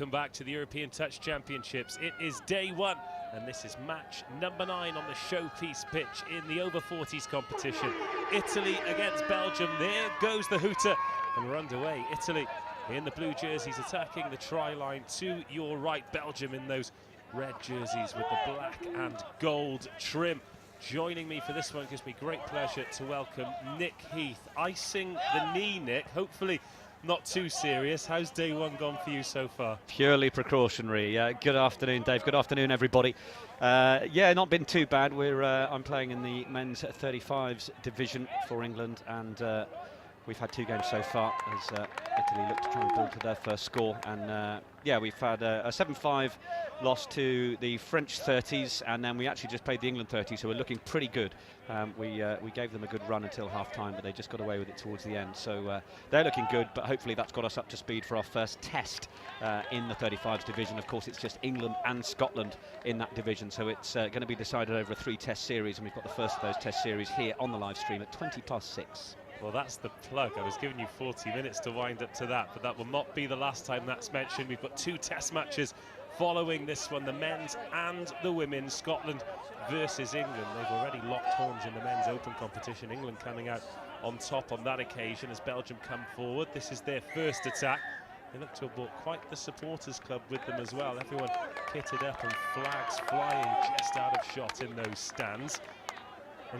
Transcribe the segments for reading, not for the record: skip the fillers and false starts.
Welcome back to the European Touch Championships. It is day one, and this is match number 9 on the showpiece pitch in the over 40s competition. Italy against Belgium. There goes the hooter, and we're underway. Italy in the blue jerseys attacking the try line to your right. Belgium in those red jerseys with the black and gold trim. Joining me for this one gives me great pleasure to welcome Nick Heath. Icing the knee, Nick. Hopefully not too serious. How's day one gone for you so far? Purely precautionary. Good afternoon, Dave. Good afternoon, everybody. Yeah, not been too bad. I'm playing in the men's 35s division for England, and we've had 2 games so far as Italy look to try and build to their first score. And yeah, we've had a 7-5 loss to the French 30s, and then we actually just played the England 30s, so we're looking pretty good. We gave them a good run until half-time, but they just got away with it towards the end. So they're looking good, but hopefully that's got us up to speed for our first test in the 35s division. Of course, it's just England and Scotland in that division, so it's going to be decided over a 3-test series, and we've got the first of those test series here on the live stream at 6:20. Well, that's the plug. I was giving you 40 minutes to wind up to that, but that will not be the last time that's mentioned. We've got 2 test matches following this one, the men's and the women's. Scotland versus England. They've already locked horns in the men's open competition. England coming out on top on that occasion as Belgium come forward. This is their first attack. They look to have brought quite the supporters club with them as well. Everyone kitted up and flags flying just out of shot in those stands.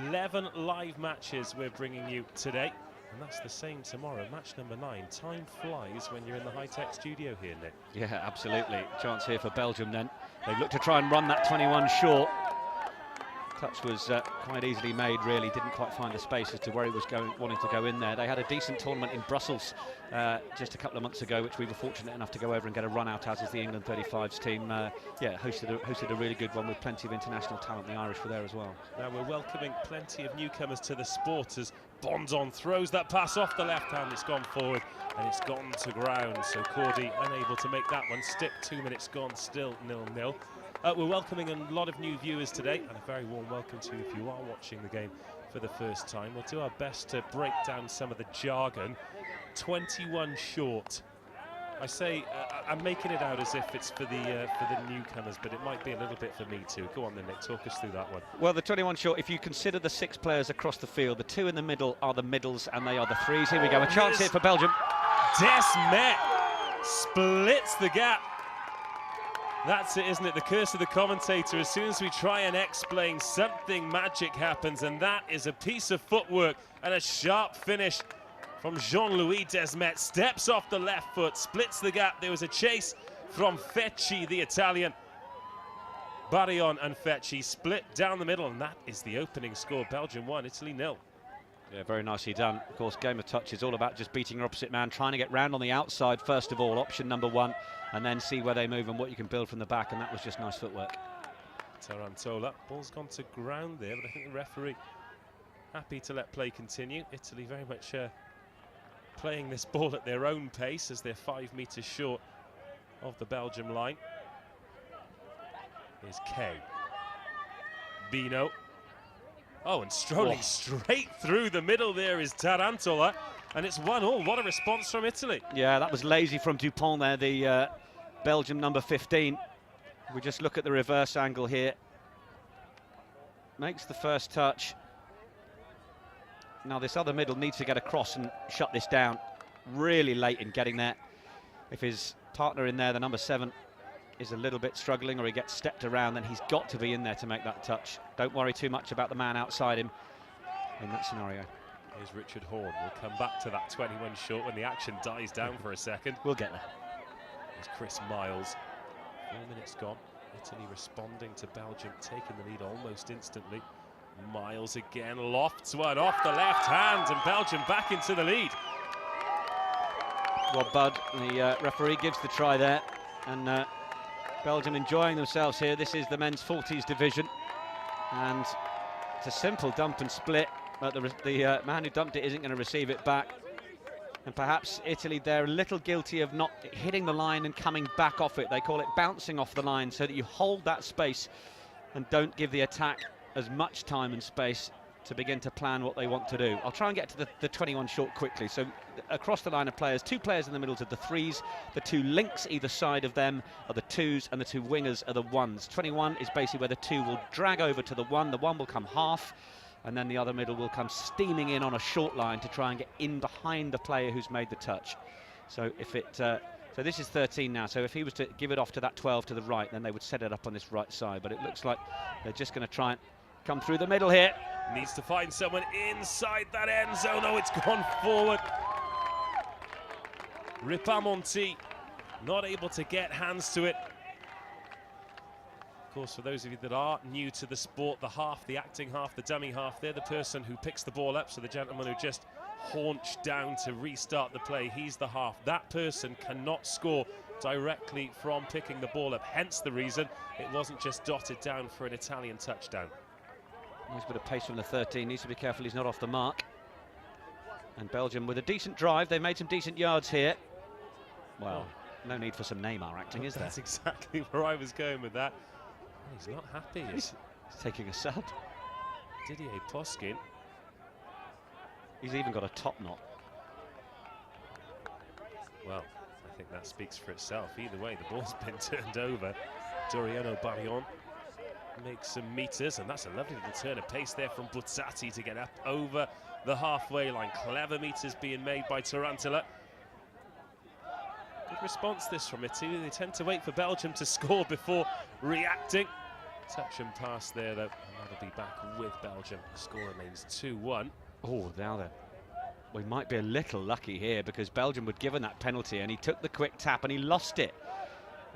11 live matches we're bringing you today, and that's the same tomorrow. Match number 9. Time flies when you're in the high-tech studio here, Nick. Yeah, absolutely. Chance here for Belgium then. They look to try and run that 21 short. Touch was quite easily made, really. Didn't quite find the space as to where he was wanting to go in there. They had a decent tournament in Brussels just a couple of months ago, which we were fortunate enough to go over and get a run out as the England 35s team. Yeah, hosted a really good one with plenty of international talent. The Irish were there as well. Now we're welcoming plenty of newcomers to the sport as Bondon throws that pass off the left hand. It's gone forward and it's gone to ground. So Cordy unable to make that one stick. 2 minutes gone, still 0-0. We're welcoming a lot of new viewers today, and a very warm welcome to you if you are watching the game for the first time. We'll do our best to break down some of the jargon. 21 short. I say I'm making it out as if it's for the newcomers, but it might be a little bit for me too. Go on then, Nick, talk us through that one. Well, the 21 short, if you consider the 6 players across the field, the 2 in the middle are the middles and they are the 3s. Here we go, a chance here for Belgium. Desmet splits the gap. That's it, isn't it? The curse of the commentator. As soon as we try and explain, something magic happens, and that is a piece of footwork and a sharp finish from Jean-Louis Desmet. Steps off the left foot, splits the gap. There was a chase from Fecci, the Italian. Barillon and Fecci split down the middle, and that is the opening score. Belgium 1, Italy 0. Yeah, very nicely done. Of course, game of touch is all about just beating your opposite man, trying to get round on the outside first of all, option number 1, and then see where they move and what you can build from the back, and that was just nice footwork. Tarantola, ball's gone to ground there, but I think the referee happy to let play continue. Italy very much playing this ball at their own pace as they're 5 metres short of the Belgium line. Here's Kay. Bino. Oh, and strolling straight through the middle there is Tarantola, and it's 1-1. What a response from Italy. Yeah, that was lazy from Dupont there, the Belgium number 15. We just look at the reverse angle here. Makes the first touch. Now this other middle needs to get across and shut this down. Really late in getting there. If his partner in there, the number 7, is a little bit struggling or he gets stepped around, then he's got to be in there to make that touch. Don't worry too much about the man outside him in that scenario. Here's Richard Horne. We'll come back to that 21 short when the action dies down for a second. We'll get there. There's Chris Miles. 4 minutes gone. Italy responding to Belgium, taking the lead almost instantly. Miles again, lofts one off the left hand, and Belgium back into the lead. Well, Bud, the referee gives the try there, and Belgium enjoying themselves here. This is the men's 40s division, and it's a simple dump and split, but the man who dumped it isn't going to receive it back. And perhaps Italy, they're a little guilty of not hitting the line and coming back off it. They call it bouncing off the line, so that you hold that space and don't give the attack as much time and space to begin to plan what they want to do. I'll try and get to the 21 short quickly. So across the line of players, 2 players in the middle are the 3s, the 2 links either side of them are the 2s, and the 2 wingers are the 1s. 21 is basically where the 2 will drag over to the 1 will come half, and then the other middle will come steaming in on a short line to try and get in behind the player who's made the touch. So if it so this is 13 now, so if he was to give it off to that 12 to the right, then they would set it up on this right side, but it looks like they're just going to try and come through the middle here. Needs to find someone inside that end zone. Oh, it's gone forward. Ripamonti not able to get hands to it. Of course, for those of you that are new to the sport, the half, the acting half, the dummy half, they're the person who picks the ball up. So the gentleman who just haunched down to restart the play, he's the half. That person cannot score directly from picking the ball up, hence the reason it wasn't just dotted down for an Italian touchdown. Nice bit of pace from the 13, needs to be careful he's not off the mark. And Belgium with a decent drive, they've made some decent yards here. Well, no need for some Neymar acting, is there? That's exactly where I was going with that. Oh, he's not happy. He's taking a sub. Didier Poskin. He's even got a top knot. Well, I think that speaks for itself. Either way, the ball's been turned over. Doriano Barillon makes some meters, and that's a lovely little turn of pace there from Buzzati to get up over the halfway line. Clever meters being made by Tarantula. Good response this from Italy. They tend to wait for Belgium to score before reacting. Touch and pass there, though, and that'll be back with Belgium. The score remains 2-1. Oh, now then. We might be a little lucky here because Belgium were given that penalty and he took the quick tap and he lost it.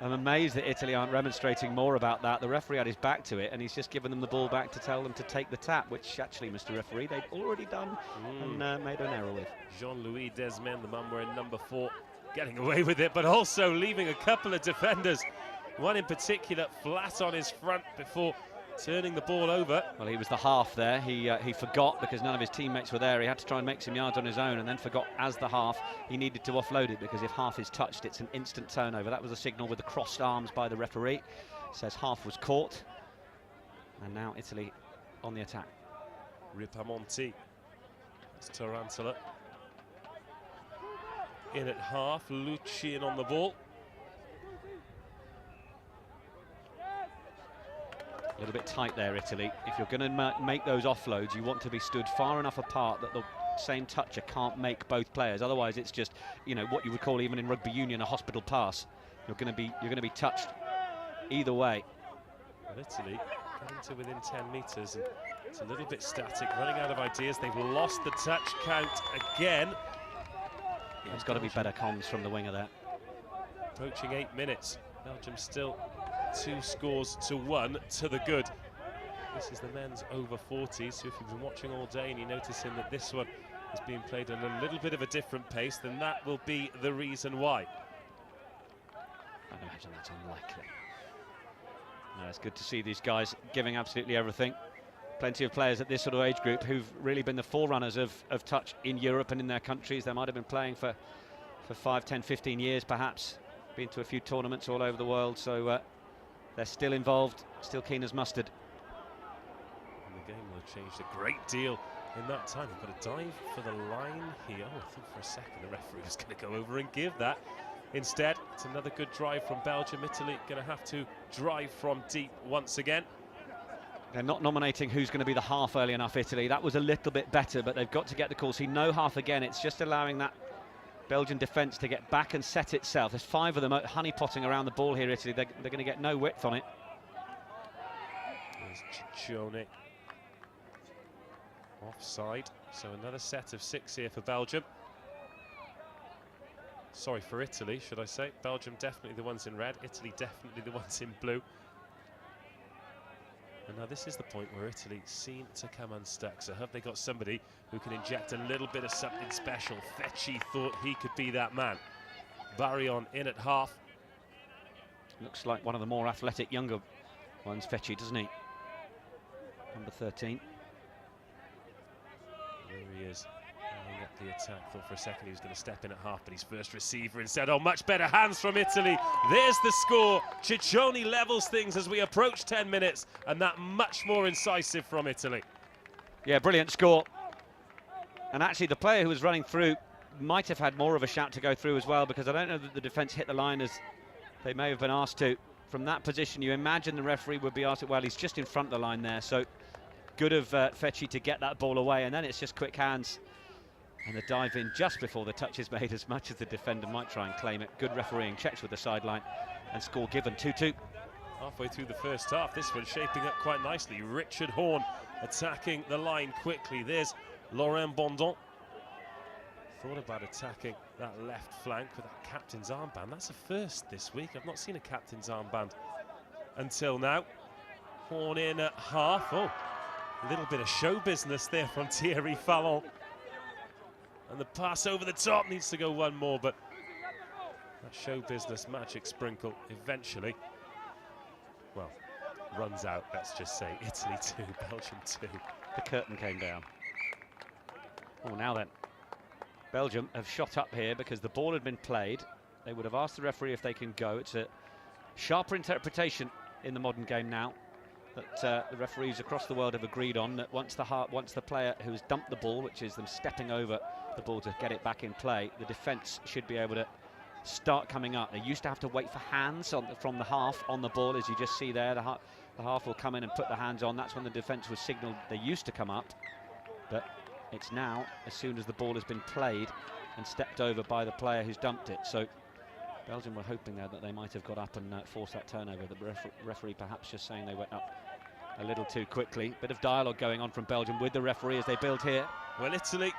I'm amazed that Italy aren't remonstrating more about that. The referee had his back to it and he's just given them the ball back to tell them to take the tap, which actually, Mr. Referee, they'd already done and made an error with. Jean-Louis Desmen, the man wearing number 4, getting away with it, but also leaving a couple of defenders, one in particular flat on his front before turning the ball over. Well, he was the half there. He forgot because none of his teammates were there. He had to try and make some yards on his own and then forgot as the half he needed to offload it because if half is touched, it's an instant turnover. That was a signal with the crossed arms by the referee. Says half was caught. And now Italy on the attack. Ripamonti. It's Tarantula. In at half, Lucien on the ball. A little bit tight there, Italy. If you're going to make those offloads, you want to be stood far enough apart that the same toucher can't make both players. Otherwise, it's just, you know, what you would call even in rugby union a hospital pass. You're going to be touched either way. Well, Italy getting to within 10 metres, and it's a little bit static, running out of ideas. They've lost the touch count again. There's got to be better comms from the winger there. Approaching 8 minutes. Belgium still 2-1 to the good. This is the men's over 40, so if you've been watching all day and you're noticing that this one is being played at a little bit of a different pace, then that will be the reason why. I imagine that's unlikely. No, it's good to see these guys giving absolutely everything. Plenty of players at this sort of age group who've really been the forerunners of touch in Europe and in their countries. They might have been playing for 5, 10, 15 years perhaps. Been to a few tournaments all over the world, so they're still involved, still keen as mustard. And the game will have changed a great deal in that time. We've got a dive for the line here. Oh, I think for a second the referee was going to go over and give that. Instead, it's another good drive from Belgium. Italy going to have to drive from deep once again. They're not nominating who's going to be the half early enough, Italy. That was a little bit better, but they've got to get the call. See, no half again. It's just allowing that Belgian defence to get back and set itself. There's 5 of them honeypotting around the ball here, Italy. They're going to get no width on it. There's Ciccione. Offside. So another set of 6 here for Belgium. Sorry, for Italy, should I say. Belgium definitely the ones in red. Italy definitely the ones in blue. And now this is the point where Italy seem to come unstuck. So have they got somebody who can inject a little bit of something special? Fecci thought he could be that man. Barillon in at half. Looks like one of the more athletic younger ones, Fecci, doesn't he? Number 13. There he is. Up the attack. Thought for a second he was going to step in at half, but his first receiver instead. Oh, much better hands from Italy. There's the score. Ciccione levels things as we approach 10 minutes, and that much more incisive from Italy. Yeah, brilliant score. And actually the player who was running through might have had more of a shout to go through as well, because I don't know that the defence hit the line as they may have been asked to. From that position, you imagine the referee would be asked, well, he's just in front of the line there, so good of Fecci to get that ball away, and then it's just quick hands. And the dive in just before the touch is made, as much as the defender might try and claim it. Good refereeing, checks with the sideline, and score given, 2-2. Halfway through the first half, this one's shaping up quite nicely. Richard Horn attacking the line quickly. There's Laurent Bondon. Thought about attacking that left flank with that captain's armband. That's a first this week. I've not seen a captain's armband until now. Horn in at half. Oh, a little bit of show business there from Thierry Fallon. And the pass over the top needs to go one more, but that show business magic sprinkle eventually, well, runs out. Let's just say Italy 2, Belgium 2. The curtain came down. Oh, now then. Belgium have shot up here because the ball had been played. They would have asked the referee if they can go. It's a sharper interpretation in the modern game now that the referees across the world have agreed on, that once the player who's dumped the ball, which is them stepping over the ball to get it back in play, the defence should be able to start coming up. They used to have to wait for hands from the half on the ball, as you just see there. The half will come in and put the hands on. That's when the defence was signalled they used to come up. But it's now, as soon as the ball has been played and stepped over by the player who's dumped it. So Belgium were hoping there that they might have got up and forced that turnover. The referee perhaps just saying they went up a little too quickly. Bit of dialogue going on from Belgium with the referee as they build here. Well, Italy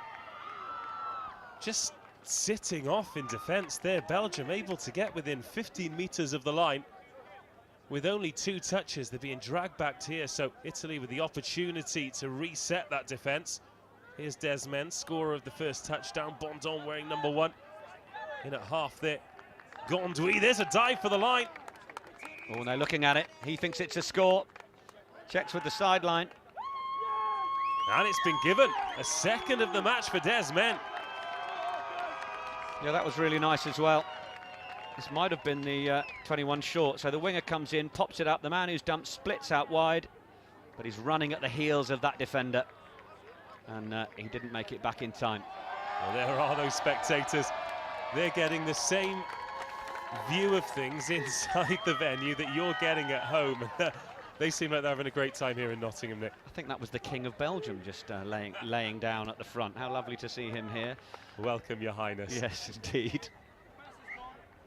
just sitting off in defence there. Belgium able to get within 15 metres of the line with only 2 touches. They're being dragged back to here, so Italy with the opportunity to reset that defence. Here's Desmond, scorer of the first touchdown. Bondon wearing number 1 in at half there. Gondouille, there's a dive for the line. Oh, they're looking at it. He thinks it's a score. Checks with the sideline. And it's been given. A second of the match for Desmond. Yeah, that was really nice as well. This might have been the 21 short. So the winger comes in, pops it up. The man who's dumped splits out wide, but he's running at the heels of that defender. And he didn't make it back in time. Well, there are those spectators. They're getting the same view of things inside the venue that you're getting at home. They seem like they're having a great time here in Nottingham, Nick. I think that was the King of Belgium just laying down at the front. How lovely to see him here. Welcome, Your Highness. Yes, indeed.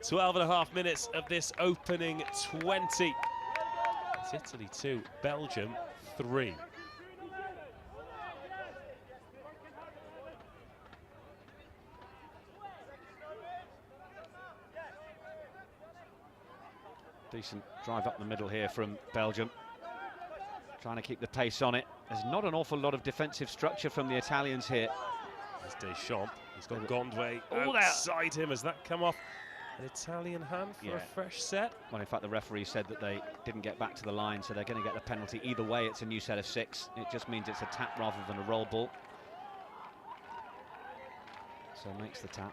12.5 minutes of this opening 20. It's Italy 2, Belgium 3. Decent drive up the middle here from Belgium. Trying to keep the pace on it. There's not an awful lot of defensive structure from the Italians here. There's Deschamps. He's got Gondouille outside him. Has that come off an Italian hand for a fresh set? Well, in fact, the referee said that they didn't get back to the line, so they're going to get the penalty. Either way, it's a new set of 6. It just means it's a tap rather than a roll ball. So makes the tap.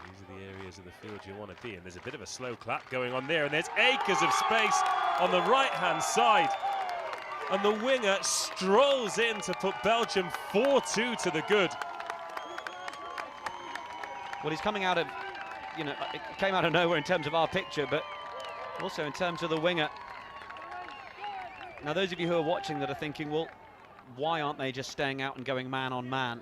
These are the areas of the field you want to be in. There's a bit of a slow clap going on there, and there's acres of space on the right-hand side. And the winger strolls in to put Belgium 4-2 to the good. Well, he's coming out of, it came out of nowhere in terms of our picture, but also in terms of the winger. Now, those of you who are watching that are thinking, well, why aren't they just staying out and going man on man?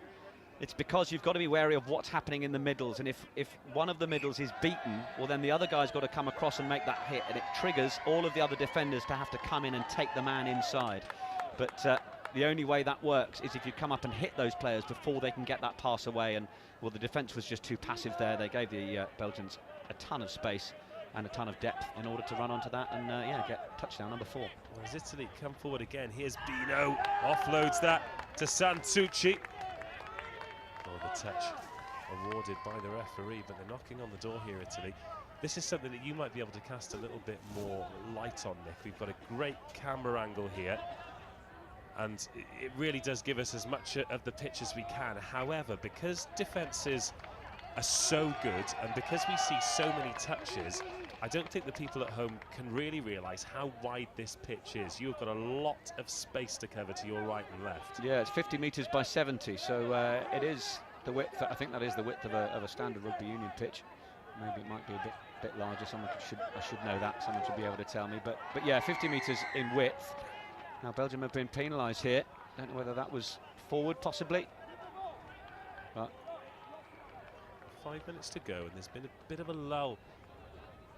It's because you've got to be wary of what's happening in the middles, and if one of the middles is beaten, well, then the other guy's got to come across and make that hit, and it triggers all of the other defenders to have to come in and take the man inside. But the only way that works is if you come up and hit those players before they can get that pass away, and well, the defence was just too passive there. They gave the Belgians a ton of space and a ton of depth in order to run onto that and get touchdown number 4. Well, as Italy come forward again, here's Bino, offloads that to Santucci. The touch awarded by the referee, but they're knocking on the door here, Italy. This is something that you might be able to cast a little bit more light on, Nick. We've got a great camera angle here, and it really does give us as much of the pitch as we can. However, because defences are so good, and because we see so many touches, I don't think the people at home can really realise how wide this pitch is. You've got a lot of space to cover to your right and left. Yeah, it's 50 metres by 70, so it is the width. I think that is the width of a standard rugby union pitch. Maybe it might be a bit larger. I should know that. Someone should be able to tell me. But yeah, 50 metres in width. Now Belgium have been penalised here. Don't know whether that was forward, possibly. But 5 minutes to go, and there's been a bit of a lull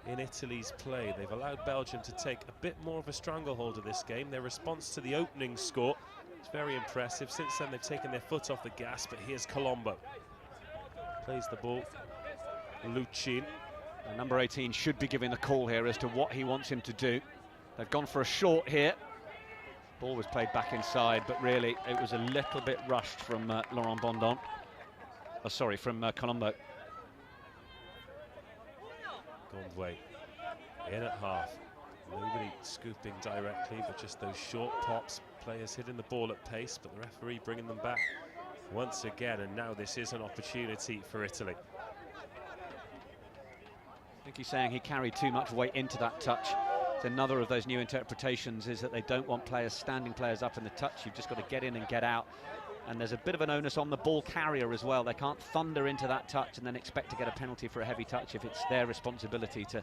in Italy's play. They've allowed Belgium to take a bit more of a stranglehold of this game. Their response to the opening score is very impressive. Since then, they've taken their foot off the gas, but here's Colombo. Plays the ball. Luchin. Number 18 should be giving the call here as to what he wants him to do. They've gone for a short here. Ball was played back inside, but really it was a little bit rushed from Laurent Bondon. Oh, sorry, from Colombo. Gondway in at half. Nobody scooping directly, but just those short pops. Players hitting the ball at pace, but the referee bringing them back once again. And now this is an opportunity for Italy. I think he's saying he carried too much weight into that touch. It's another of those new interpretations is that they don't want standing players up in the touch. You've just got to get in and get out. And there's a bit of an onus on the ball carrier as well. They can't thunder into that touch and then expect to get a penalty for a heavy touch if it's their responsibility to.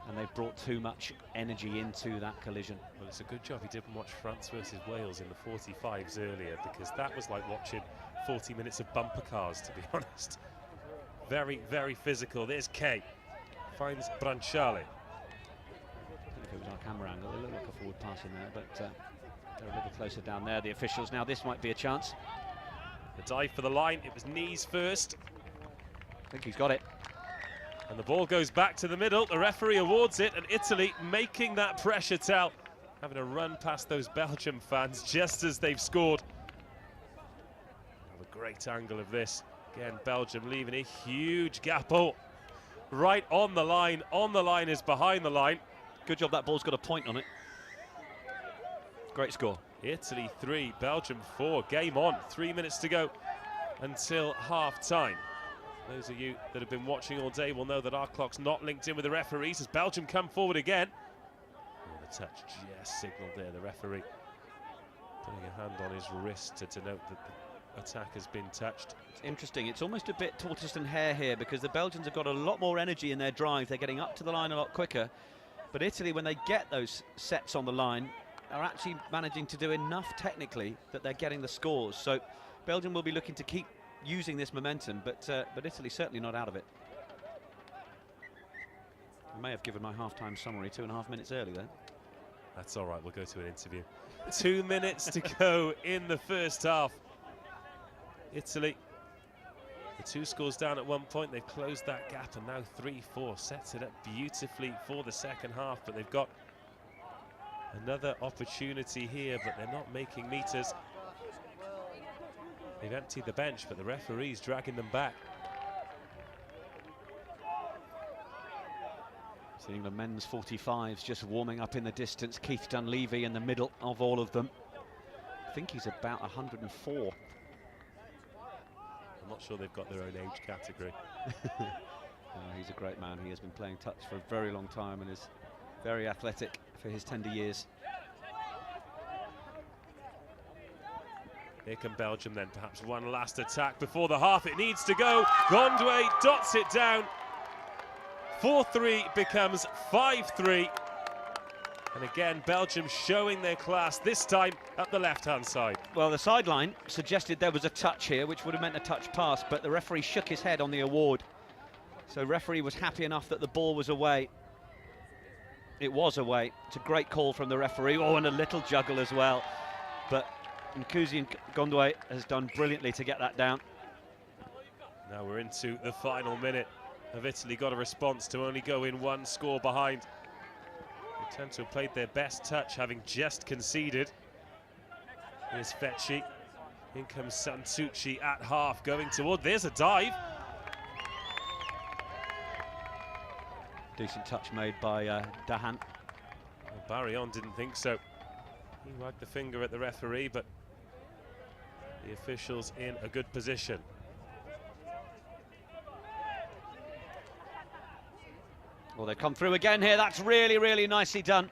And they've brought too much energy into that collision. Well, it's a good job he didn't watch France versus Wales in the 45s earlier, because that was like watching 40 minutes of bumper cars, to be honest. Very, very physical. There's Kay. Finds Branciale. I think if it was our camera angle, it looked like a forward pass in there, but they're a little closer down there, the officials. Now this might be a chance. The dive for the line. It was knees first. I think he's got it. And the ball goes back to the middle. The referee awards it, and Italy making that pressure tell. Having a run past those Belgium fans just as they've scored. Have a great angle of this. Again, Belgium leaving a huge gap. Oh, right on the line. On the line is behind the line. Good job that ball's got a point on it. Great score. Italy 3, Belgium 4. Game on. 3 minutes to go until half-time. Those of you that have been watching all day will know that our clock's not linked in with the referees as Belgium come forward again. Oh, the touch just signalled there, the referee putting a hand on his wrist to denote that the attack has been touched. It's interesting, it's almost a bit tortoise and hare here because the Belgians have got a lot more energy in their drive. They're getting up to the line a lot quicker. But Italy, when they get those sets on the line, are actually managing to do enough technically that they're getting the scores. So Belgium will be looking to keep using this momentum, but Italy's certainly not out of it. I may have given my half-time summary 2.5 minutes early then. That's all right, we'll go to an interview. 2 minutes to go in the first half. Italy, the 2 scores down at one point. They've closed that gap, and now 3-4 sets it up beautifully for the second half, but they've got another opportunity here, but they're not making meters. They've emptied the bench, but the referee's dragging them back. Seeing the men's 45s just warming up in the distance. Keith Dunleavy in the middle of all of them. I think he's about 104. I'm not sure they've got their own age category. He's a great man. He has been playing touch for a very long time and is very athletic for his tender years. Here come Belgium then, perhaps one last attack before the half. It needs to go. Gondway dots it down. 4-3 becomes 5-3. And again, Belgium showing their class, this time at the left-hand side. Well, the sideline suggested there was a touch here, which would have meant a touch pass, but the referee shook his head on the award. So referee was happy enough that the ball was away. It was away. It's a great call from the referee. Oh, and a little juggle as well. But Nkuzi Gondway has done brilliantly to get that down. Now we're into the final minute. Have Italy got a response to only go in one score behind? They tend to have played their best touch, having just conceded. Here's Fecci. In comes Santucci at half, going toward. There's a dive. Decent touch made by Dahan. Well, Barillon didn't think so. He wagged the finger at the referee, but the officials in a good position. Well, they come through again here. That's really, really nicely done.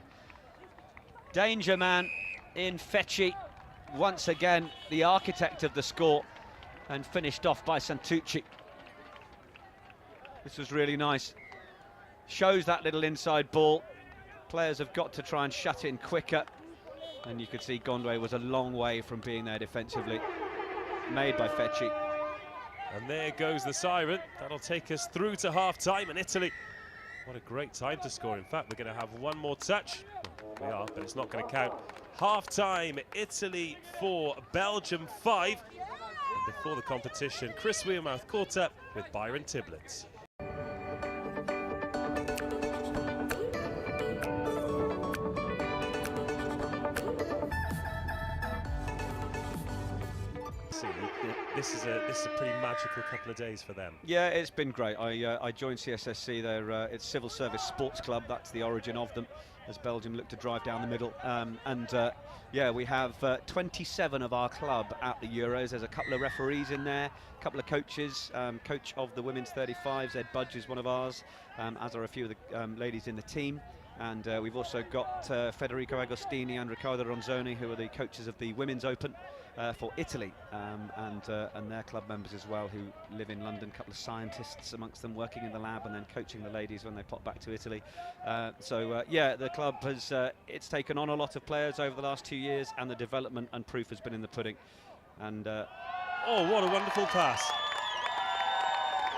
Danger man in Fecci. Once again, the architect of the score, and finished off by Santucci. This was really nice. Shows that little inside ball. Players have got to try and shut in quicker. And you could see Gondwe was a long way from being there defensively. Made by Fecci. And there goes the siren. That'll take us through to half-time, and Italy, what a great time to score. In fact, we're going to have one more touch. Well, we are, but it's not going to count. Half-time, Italy 4, Belgium 5. And before the competition, Chris Wearmouth caught up with Byron Tiblets. This is a pretty magical couple of days for them. Yeah, it's been great. I joined CSSC. It's Civil Service Sports Club. That's the origin of them, as Belgium look to drive down the middle. Yeah, we have 27 of our club at the Euros. There's a couple of referees in there, a couple of coaches. Coach of the women's 35s, Ed Budge, is one of ours, as are a few of the ladies in the team. And we've also got Federico Agostini and Riccardo Ronzoni, who are the coaches of the Women's Open for Italy, and their club members as well, who live in London. A couple of scientists amongst them working in the lab and then coaching the ladies when they pop back to Italy. Yeah, the club has it's taken on a lot of players over the last 2 years, and the development and proof has been in the pudding. And oh, what a wonderful pass!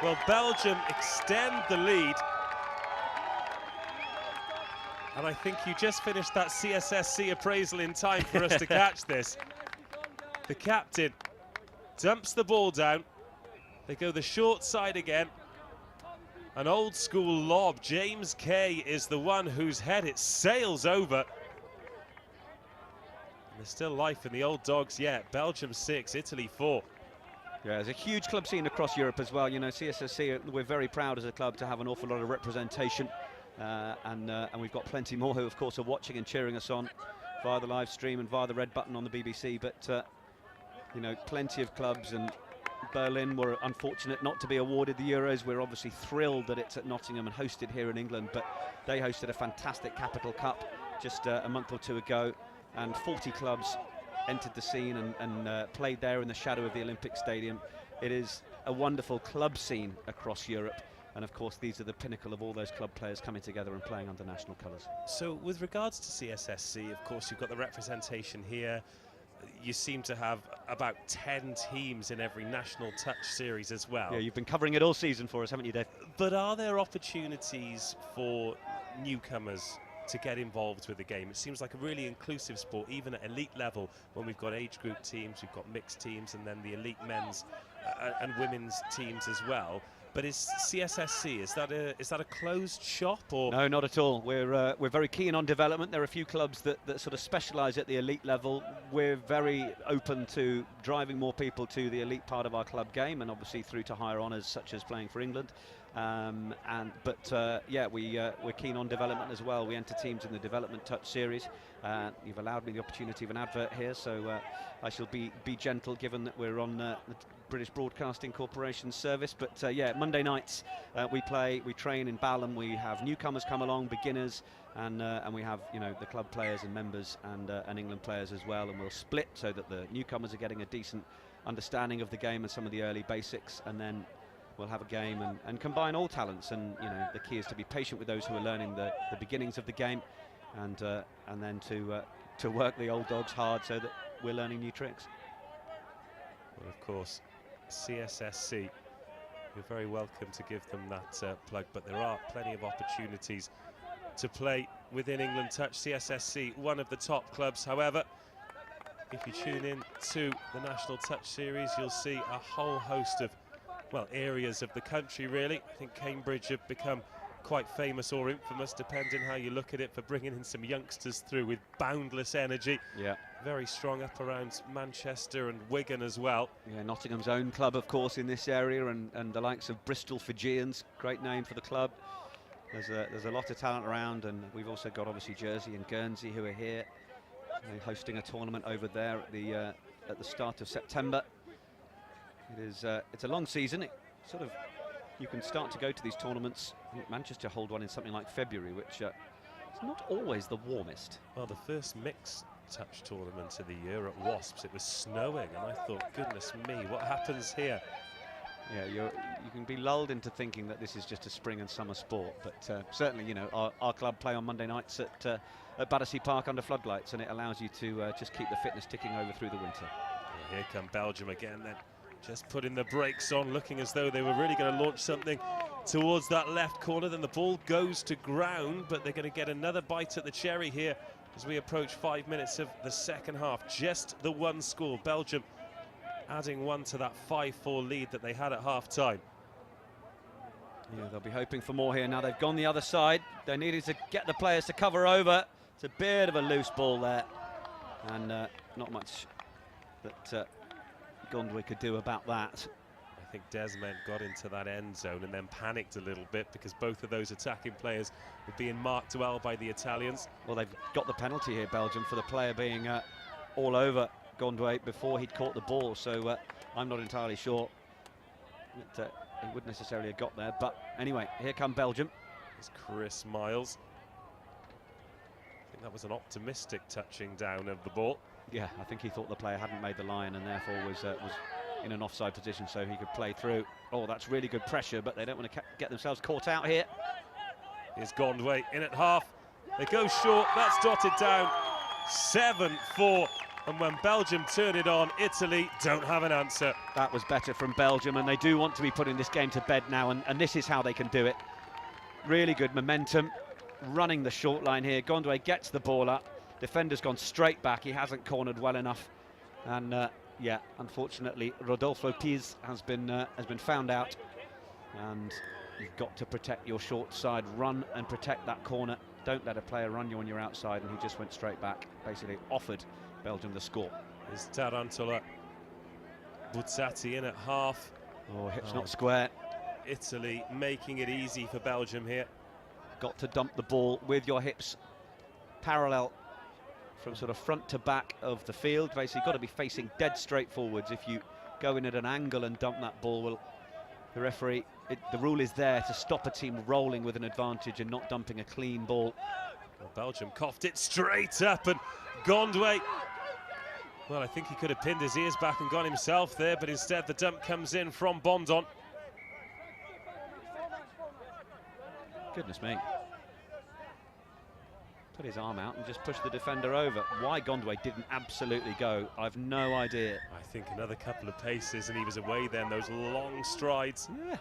Well, Belgium extend the lead. And I think you just finished that CSSC appraisal in time for us to catch this. The captain dumps the ball down. They go the short side again. An old school lob. James Kay is the one whose head it sails over. And there's still life in the old dogs yet. Belgium 6, Italy 4. Yeah, there's a huge club scene across Europe as well. You know, CSSC, we're very proud as a club to have an awful lot of representation. And we've got plenty more who, of course, are watching and cheering us on via the live stream and via the red button on the BBC. But, you know, plenty of clubs, and Berlin were unfortunate not to be awarded the Euros. We're obviously thrilled that it's at Nottingham and hosted here in England, but they hosted a fantastic Capital Cup just a month or two ago, and 40 clubs entered the scene and played there in the shadow of the Olympic Stadium. It is a wonderful club scene across Europe. And of course, these are the pinnacle of all those club players coming together and playing under national colours. So with regards to CSSC, of course, you've got the representation here. You seem to have about 10 teams in every national touch series as well. Yeah, you've been covering it all season for us, haven't you, Dave? But are there opportunities for newcomers to get involved with the game? It seems like a really inclusive sport, even at elite level, when we've got age group teams, we've got mixed teams, and then the elite men's and women's teams as well. But is CSSC, is that a closed shop, or? No, not at all. We're very keen on development. There are a few clubs that sort of specialise at the elite level. We're very open to driving more people to the elite part of our club game, and obviously through to higher honours such as playing for England. Yeah, we're keen on development as well. We enter teams in the Development Touch series. You've allowed me the opportunity of an advert here, so I shall be gentle, given that we're on the British Broadcasting Corporation service. But yeah, Monday nights we train in Balham. We have newcomers come along, beginners, and we have, you know, the club players and members and England players as well. And we'll split so that the newcomers are getting a decent understanding of the game and some of the early basics, and then we'll have a game and combine all talents. And you know, the key is to be patient with those who are learning the beginnings of the game, and then to work the old dogs hard so that we're learning new tricks. Well, of course, CSSC, you're very welcome to give them that plug, but there are plenty of opportunities to play within England Touch. CSSC, one of the top clubs. However, if you tune in to the National Touch Series, you'll see a whole host of, well, areas of the country, really. I think Cambridge have become quite famous or infamous, depending how you look at it, for bringing in some youngsters through with boundless energy. Yeah. Very strong up around Manchester and Wigan as well. Yeah, Nottingham's own club, of course, in this area, and the likes of Bristol Fijians, great name for the club. There's a lot of talent around, and we've also got obviously Jersey and Guernsey who are here. They're hosting a tournament over there at the start of September. It's a long season. It sort of you can start to go to these tournaments. I think Manchester hold one in something like February, which is not always the warmest. Well, the first mixed touch tournament of the year at Wasps, it was snowing, and I thought, goodness me, what happens here? Yeah, you can be lulled into thinking that this is just a spring and summer sport, but certainly, you know, our club play on Monday nights at Battersea Park under floodlights, and it allows you to just keep the fitness ticking over through the winter. Well, here come Belgium again then, just putting the brakes on, looking as though they were really going to launch something towards that left corner. Then the ball goes to ground, but they're going to get another bite at the cherry here as we approach 5 minutes of the second half. Just the one score, Belgium adding one to that 5-4 lead that they had at half-time. Yeah, they'll be hoping for more here. Now they've gone the other side. They needed to get the players to cover over. It's a bit of a loose ball there, and not much that Gondwe could do about that. I think Desmond got into that end zone and then panicked a little bit because both of those attacking players were being marked well by the Italians. Well, they've got the penalty here, Belgium, for the player being all over Gondwe before he'd caught the ball, so I'm not entirely sure that he would necessarily have got there. But anyway, here come Belgium. It's Chris Miles. I think that was an optimistic touching down of the ball. Yeah, I think he thought the player hadn't made the line and therefore was in an offside position so he could play through. Oh, that's really good pressure, but they don't want to get themselves caught out here. Here's Gondwe in at half. They go short, that's dotted down. 7-4. And when Belgium turn it on, Italy don't have an answer. That was better from Belgium, and they do want to be putting this game to bed now, and this is how they can do it. Really good momentum, running the short line here. Gondwe gets the ball up. Defender's gone straight back. He hasn't cornered well enough. And yeah, unfortunately, Rodolfo Piz has been found out. And you've got to protect your short side. Run and protect that corner. Don't let a player run you on your outside, and he just went straight back. Basically offered Belgium the score. Is Tarantula. Buzzati in at half. Oh, hips not square. Italy making it easy for Belgium here. Got to dump the ball with your hips parallel from sort of front to back of the field. Basically, got to be facing dead straight forwards. If you go in at an angle and dump that ball, well, the referee, the rule is there to stop a team rolling with an advantage and not dumping a clean ball. Well, Belgium coughed it straight up, and Gondwe, well, I think he could have pinned his ears back and gone himself there, but instead the dump comes in from Bondon. Goodness me. Put his arm out and just pushed the defender over. Why Gondwe didn't absolutely go, I've no idea. I think another couple of paces and he was away then, those long strides. Yeah.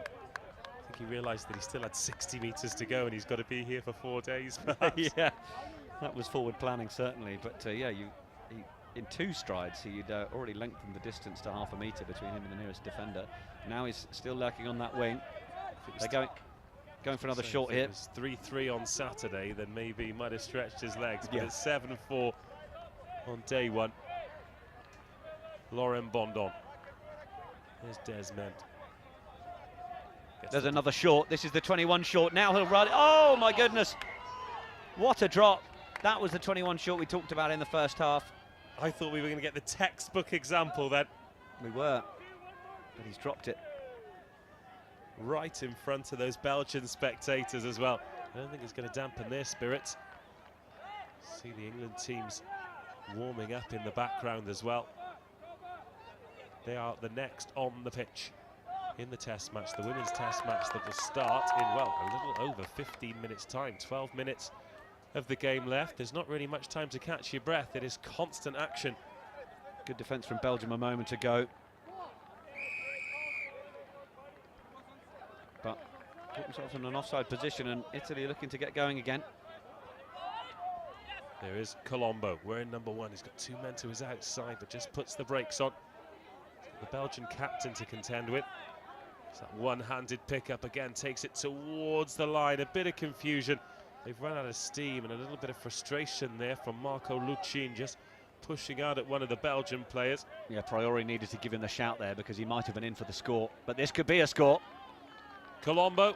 I think he realised that he still had 60 metres to go and he's got to be here for 4 days. Yeah, that was forward planning certainly, but yeah, he in 2 strides he'd already lengthened the distance to half a metre between him and the nearest defender. Now he's still lurking on that wing. They're going for another short here. If it was 3-3 on Saturday, then maybe he might have stretched his legs, but yeah. It's 7-4 on day one. Laurent Bondon. There's Desmond. There's another short. This is the 21 short. Now he'll run. Oh my goodness! What a drop. That was the 21 short we talked about in the first half. I thought we were going to get the textbook example then. We were, but he's dropped it. Right in front of those Belgian spectators as well. I don't think it's going to dampen their spirits. See the England teams warming up in the background as well. They are the next on the pitch in the test match, the women's test match that will start in, well, a little over 15 minutes time. 12 minutes of the game left. There's not really much time to catch your breath. It is constant action. Good defence from Belgium a moment ago. But put themselves in an offside position, and Italy looking to get going again. There is Colombo wearing number 1. He's got 2 men to his outside, but just puts the brakes on. The Belgian captain to contend with. It's that one-handed pickup again, takes it towards the line. A bit of confusion. They've run out of steam, and a little bit of frustration there from Marco Lucin, just pushing out at one of the Belgian players. Yeah, Priori needed to give him the shout there because he might have been in for the score, but this could be a score. Colombo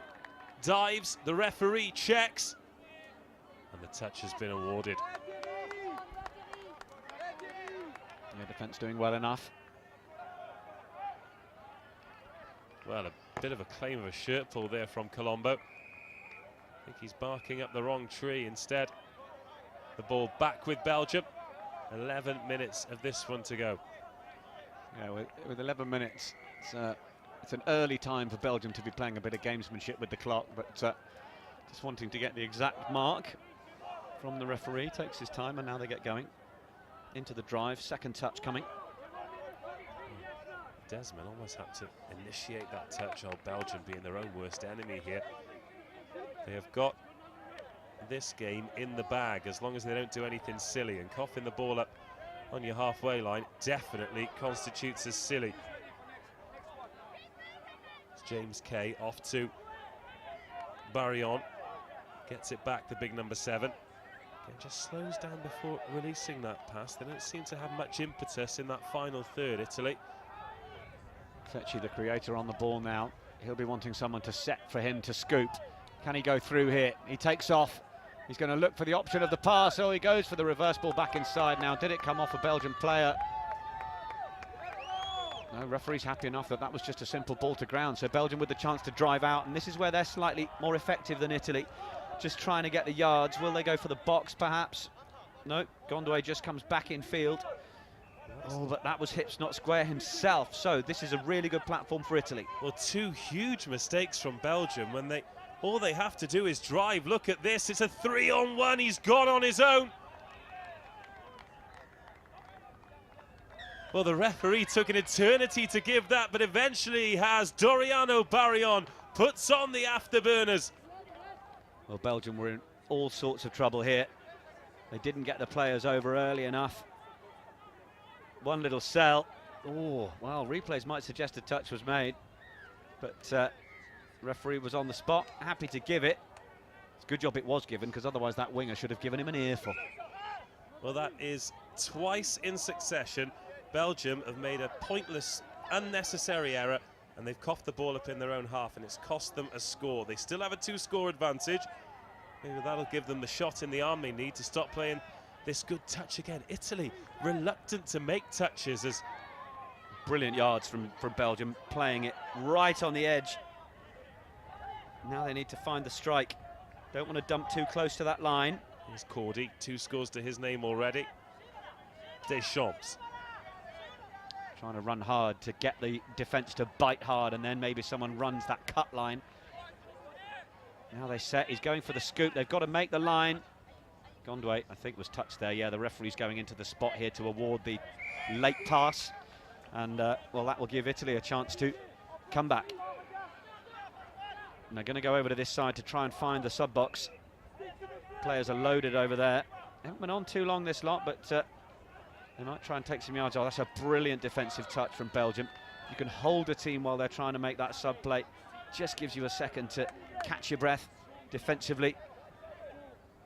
dives, the referee checks, and the touch has been awarded. Yeah, defence doing well enough. Well, a bit of a claim of a shirt pull there from Colombo. I think he's barking up the wrong tree instead. The ball back with Belgium. 11 minutes of this one to go. Yeah, with 11 minutes, it's an early time for Belgium to be playing a bit of gamesmanship with the clock, but just wanting to get the exact mark from the referee. Takes his time, and now they get going into the drive. Second touch coming. Desmond almost had to initiate that touch. Old Belgium being their own worst enemy here. They have got this game in the bag as long as they don't do anything silly, and coughing the ball up on your halfway line definitely constitutes as silly. It's James Kay off to Barillon, gets it back, the big number 7. Again, just slows down before releasing that pass. They don't seem to have much impetus in that final third, Italy. Fecci, the creator, on the ball now. He'll be wanting someone to set for him to scoop. Can he go through here? He takes off. He's going to look for the option of the pass. Oh, he goes for the reverse ball back inside now. Did it come off a Belgian player? No, referee's happy enough that that was just a simple ball to ground. So Belgium with the chance to drive out, and this is where they're slightly more effective than Italy. Just trying to get the yards. Will they go for the box, perhaps? No, Gondouet just comes back in field. Oh, but that was hips, not square himself. So this is a really good platform for Italy. Well, 2 huge mistakes from Belgium when all they have to do is drive. Look at this, it's a 3-on-1, he's gone on his own. Well, the referee took an eternity to give that, but eventually he has. Doriano Barillon puts on the afterburners. Well, Belgium were in all sorts of trouble here. They didn't get the players over early enough. One little sell. Oh, well, replays might suggest a touch was made, but referee was on the spot, happy to give it. It's a good job it was given, because otherwise that winger should have given him an earful. Well, that is twice in succession. Belgium have made a pointless, unnecessary error, and they've coughed the ball up in their own half, and it's cost them a score. They still have a 2-score advantage. Maybe that'll give them the shot in the arm they need to stop playing this good touch again. Italy reluctant to make touches. As brilliant yards from Belgium, playing it right on the edge. Now they need to find the strike. Don't want to dump too close to that line. Here's Cordy, 2 scores to his name already. Deschamps. Trying to run hard to get the defence to bite hard, and then maybe someone runs that cut line. Now they set, he's going for the scoop. They've got to make the line. Gondouet, I think, was touched there. Yeah, the referee's going into the spot here to award the late pass. And, well, that will give Italy a chance to come back. And they're going to go over to this side to try and find the sub-box. Players are loaded over there. They haven't been on too long, this lot, but they might try and take some yards. Oh, that's a brilliant defensive touch from Belgium. You can hold a team while they're trying to make that sub-play. Just gives you a second to catch your breath defensively.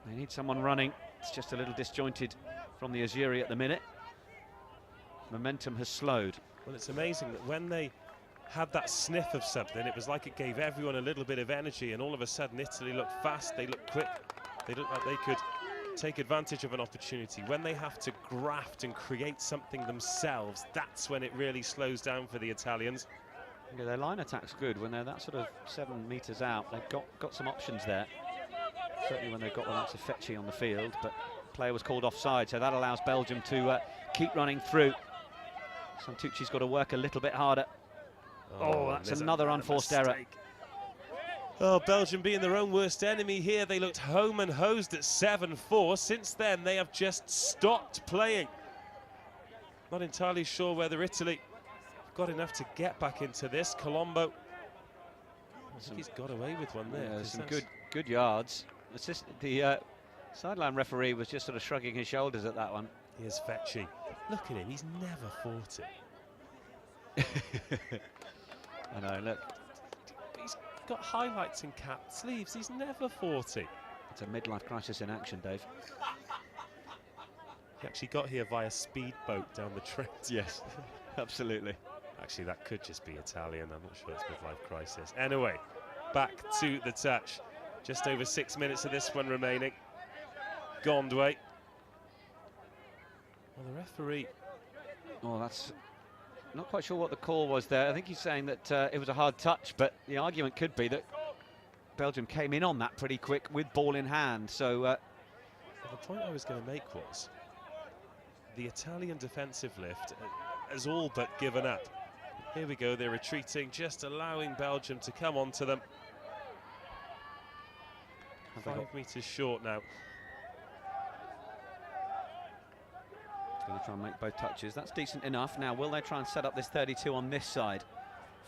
They need someone running. It's just a little disjointed from the Azeri at the minute. Momentum has slowed. Well, it's amazing that when they had that sniff of something, it was like it gave everyone a little bit of energy, and all of a sudden Italy looked fast, they looked quick, they looked like they could take advantage of an opportunity. When they have to graft and create something themselves, that's when it really slows down for the Italians. Yeah, their line attack's good. When they're that sort of 7 metres out, they've got some options there. Certainly when they've got the likes of Fecci on the field, but player was called offside, so that allows Belgium to keep running through. Santucci's got to work a little bit harder. Oh, that's another unforced error. Oh, Belgium being their own worst enemy here. They looked home and hosed at 7-4. Since then, they have just stopped playing. Not entirely sure whether Italy got enough to get back into this. Colombo, I think he's got away with one there. Yeah, some good yards. The sideline referee was just sort of shrugging his shoulders at that one. Here's Fecci. Look at him, he's never fought it. I know, look. He's got highlights and cap sleeves, he's never fought it. It's a midlife crisis in action, Dave. He actually got here via speedboat down the Trent. Yes, absolutely. Actually, that could just be Italian. I'm not sure it's midlife crisis. Anyway, back to the touch. Just over 6 minutes of this one remaining. Gondouet. Well, the referee. Oh, that's Not quite sure what the call was there. I think he's saying that it was a hard touch, but the argument could be that Belgium came in on that pretty quick with ball in hand. So well, the point I was going to make was the Italian defensive lift has all but given up. Here we go, they're retreating, just allowing Belgium to come onto them. 5 metres short now. Going to try and make both touches. That's decent enough. Now, will they try and set up this 32 on this side?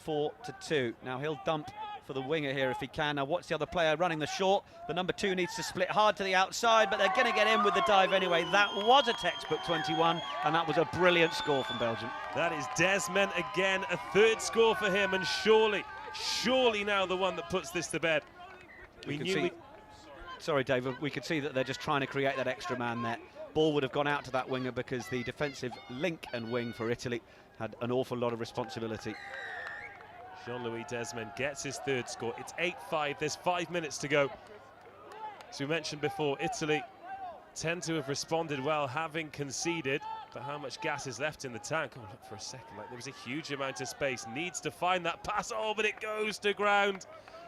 4-2. Now, he'll dump for the winger here if he can. Now, what's the other player running the short? The number 2 needs to split hard to the outside, but they're going to get in with the dive anyway. That was a textbook 21, and that was a brilliant score from Belgium. That is Desmond again, a 3rd score for him, and surely now the one that puts this to bed. Sorry, David, we could see that they're just trying to create that extra man there. Ball would have gone out to that winger because the defensive link and wing for Italy had an awful lot of responsibility. Jean-Louis Desmond gets his 3rd score. It's 8-5. There's 5 minutes to go. As we mentioned before, Italy tend to have responded well, having conceded. But how much gas is left in the tank? Oh, look for a second. Like there was a huge amount of space. Needs to find that pass. Oh, but it goes to ground.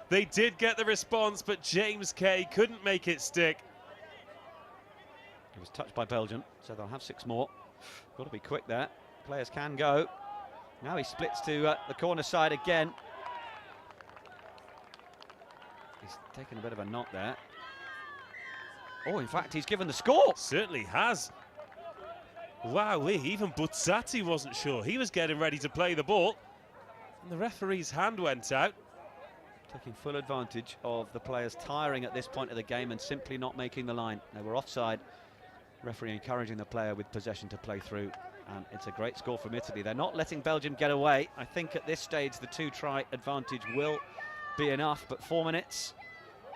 They did get the response, but James Kay couldn't make it stick. It was touched by Belgium, so they'll have 6 more. Got to be quick there. Players can go. Now he splits to the corner side again. He's taken a bit of a knot there. Oh, in fact, he's given the score. Certainly has. Wow, even Buzzati wasn't sure. He was getting ready to play the ball, and the referee's hand went out. Taking full advantage of the players tiring at this point of the game and simply not making the line. They were offside. Referee encouraging the player with possession to play through, and it's a great score from Italy. They're not letting Belgium get away. I think at this stage the 2-try advantage will be enough, but 4 minutes.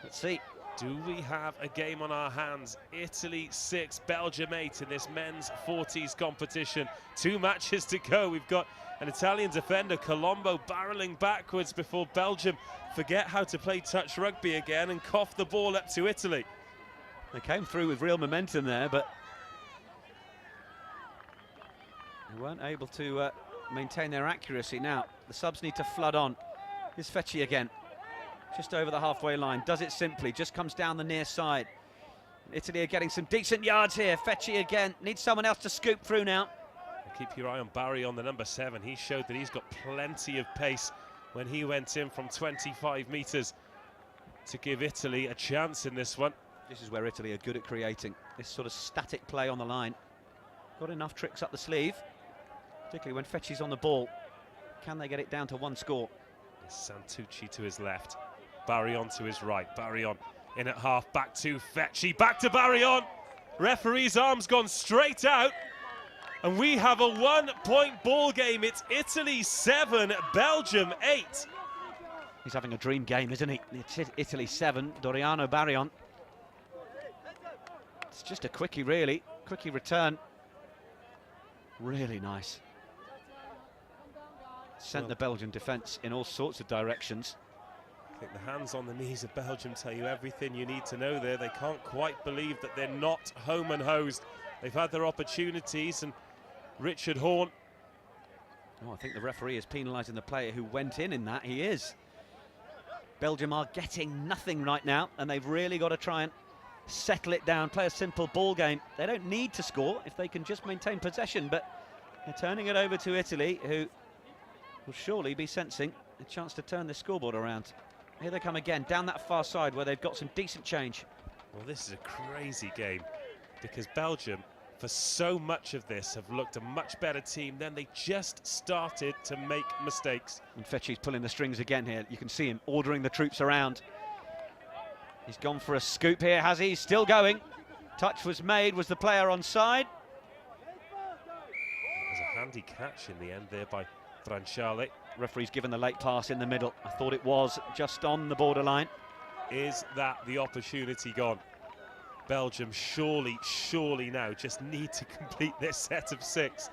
Let's see. Do we have a game on our hands? Italy 6, Belgium 8 in this men's 40s competition. 2 matches to go. We've got an Italian defender, Colombo, barreling backwards before Belgium forget how to play touch rugby again and cough the ball up to Italy. They came through with real momentum there, but they weren't able to maintain their accuracy. Now, the subs need to flood on. Here's Fecci again, just over the halfway line. Does it simply, just comes down the near side. Italy are getting some decent yards here. Fecci again, needs someone else to scoop through now. Keep your eye on Barry on the number 7. He showed that he's got plenty of pace when he went in from 25 metres to give Italy a chance in this one. This is where Italy are good at creating this sort of static play on the line. Got enough tricks up the sleeve, particularly when Fecci's on the ball. Can they get it down to 1 score? Santucci to his left, Barillon to his right. Barillon in at half, back to Fecci, back to Barillon. Referee's arm's gone straight out, and we have a 1-point ball game. It's Italy 7, Belgium 8. He's having a dream game, isn't he? It's Italy 7, Doriano Barillon. It's just a quickie, really. Quickie return. Really nice. Sent the Belgian defence in all sorts of directions. I think the hands on the knees of Belgium tell you everything you need to know there. They can't quite believe that they're not home and hosed. They've had their opportunities, and Richard Horn. Oh, I think the referee is penalising the player who went in that. He is. Belgium are getting nothing right now, and they've really got to try and settle it down, play a simple ball game. They don't need to score if they can just maintain possession, but they're turning it over to Italy, who will surely be sensing a chance to turn the scoreboard around. Here they come again, down that far side where they've got some decent change. Well, this is a crazy game, because Belgium, for so much of this, have looked a much better team. Then they just started to make mistakes. And Fecci's pulling the strings again here. You can see him ordering the troops around. He's gone for a scoop here, has he? Still going. Touch was made. Was the player onside? It was a handy catch in the end there by Franciale. Referee's given the late pass in the middle. I thought it was just on the borderline. Is that the opportunity gone? Belgium surely now just need to complete their set of 6.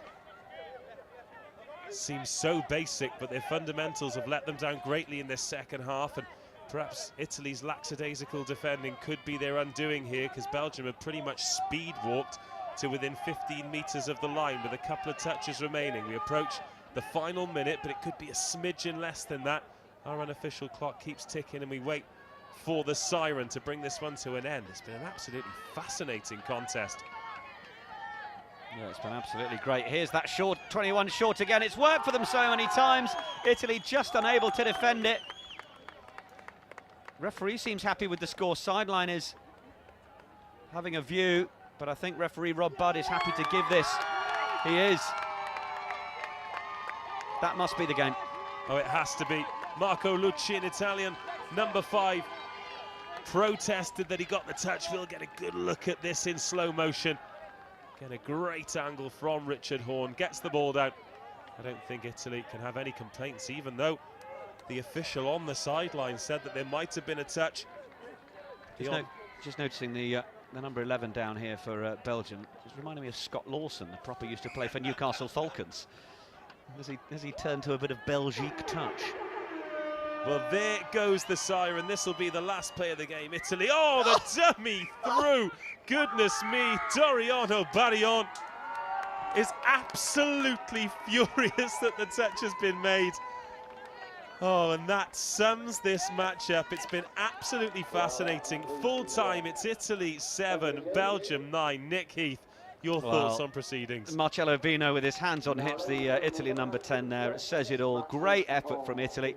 Seems so basic, but their fundamentals have let them down greatly in this second half, and perhaps Italy's lackadaisical defending could be their undoing here, because Belgium have pretty much speed walked to within 15 metres of the line with a couple of touches remaining. We approach the final minute, but it could be a smidgen less than that. Our unofficial clock keeps ticking and we wait for the siren to bring this one to an end. It's been an absolutely fascinating contest. Yeah, it's been absolutely great. Here's that short, 21 short again. It's worked for them so many times. Italy just unable to defend it. Referee seems happy with the score. Sideline is having a view, but I think referee Rob Budd is happy to give this. He is. That must be the game. Oh, it has to be. Marco Lucci, in Italian, number 5, protested that he got the touch. We'll get a good look at this in slow motion. Get a great angle from Richard Horne, gets the ball down. I don't think Italy can have any complaints, even though the official on the sideline said that there might have been a touch. Just noticing the number 11 down here for Belgium. Just reminding me of Scott Lawson, the prop who used to play for Newcastle Falcons. Has he turned to a bit of Belgique touch? Well, there goes the siren. This will be the last play of the game. Italy, oh, the dummy through. Goodness me, Doriano Barillon is absolutely furious that the touch has been made. Oh, and that sums this match up. It's been absolutely fascinating. Full time, it's Italy 7, Belgium 9. Nick Heath, your thoughts on proceedings? Marcello Vino with his hands on hips, the Italy number 10 there. It says it all. Great effort from Italy.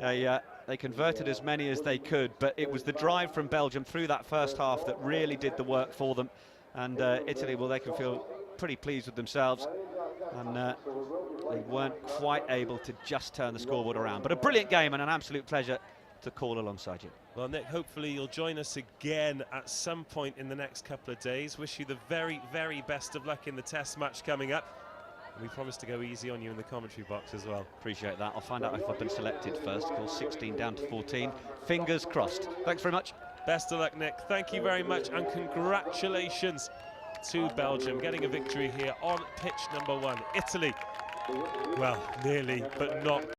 They converted as many as they could, but it was the drive from Belgium through that first half that really did the work for them. And Italy, well, they can feel pretty pleased with themselves. And they weren't quite able to just turn the scoreboard around. But a brilliant game and an absolute pleasure to call alongside you. Well, Nick, hopefully you'll join us again at some point in the next couple of days. Wish you the very, very best of luck in the test match coming up. And we promise to go easy on you in the commentary box as well. Appreciate that. I'll find out if I've been selected first. Call 16 down to 14. Fingers crossed. Thanks very much. Best of luck, Nick. Thank you very much, and congratulations to Belgium getting a victory here on pitch number 1. Italy, well, nearly, but not